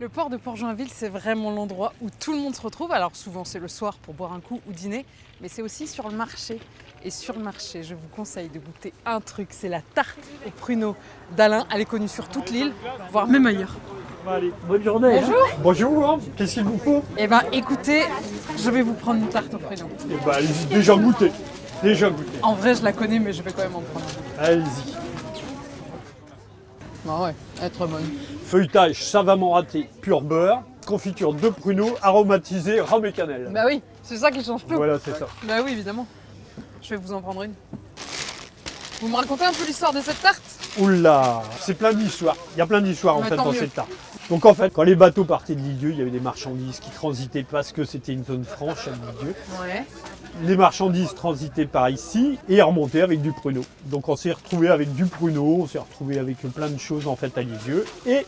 Le port de Port-Joinville, c'est vraiment l'endroit où tout le monde se retrouve. Alors souvent c'est le soir pour boire un coup ou dîner, mais c'est aussi sur le marché. Et sur le marché, je vous conseille de goûter un truc, c'est la tarte aux pruneaux d'Alain. Elle est connue sur toute l'île, voire même ailleurs. Allez, bonne journée. Bonjour. Bonjour, qu'est-ce qu'il vous faut? Eh ben écoutez, je vais vous prendre une tarte aux pruneaux. Eh ben, allez-y, déjà goûté. Déjà goûté. En vrai, je la connais, mais je vais quand même en prendre un. Allez-y. Bah ouais, elle est très bonne. Feuilletage savamment raté, pur beurre, confiture de pruneaux, aromatisé, rhum et cannelle. Bah oui, c'est ça qui change tout. Voilà, c'est ça. Bah oui, évidemment. Je vais vous en prendre une. Vous me racontez un peu l'histoire de cette tarte? Oula, c'est plein d'histoires. Il y a plein d'histoires en Mais fait tant dans mieux. cette tarte. Donc en fait, quand les bateaux partaient de Lisieux, il y avait des marchandises qui transitaient parce que c'était une zone franche à Lisieux. Ouais. Les marchandises transitaient par ici et remontaient avec du pruneau. Donc on s'est retrouvé avec du pruneau, on s'est retrouvé avec plein de choses en fait à Lisieux et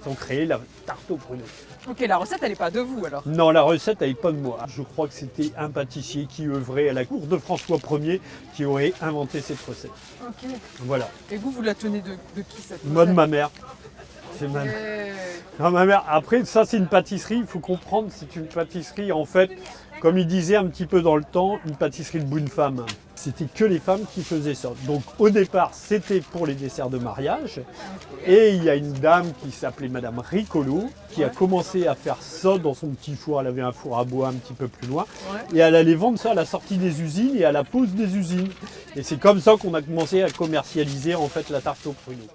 ils ont créé la tarte aux pruneaux. Ok, la recette, elle est pas de vous alors. Non, la recette, elle n'est pas de moi. Je crois que c'était un pâtissier qui œuvrait à la cour de François Ier qui aurait inventé cette recette. Ok. Voilà. Et vous la tenez de qui cette Moi de recette? ma mère. C'est ma... Euh, Non, ma mère. Après, ça, c'est une pâtisserie. Il faut comprendre, c'est une pâtisserie, en fait, comme il disait un petit peu dans le temps, une pâtisserie de bonne femme. C'était que les femmes qui faisaient ça. Donc, au départ, c'était pour les desserts de mariage. Et il y a une dame qui s'appelait Madame Ricolo, qui a commencé à faire ça dans son petit four. Elle avait un four à bois un petit peu plus loin. Ouais. Et elle allait vendre ça à la sortie des usines et à la pause des usines. Et c'est comme ça qu'on a commencé à commercialiser, en fait, la tarte aux pruneaux.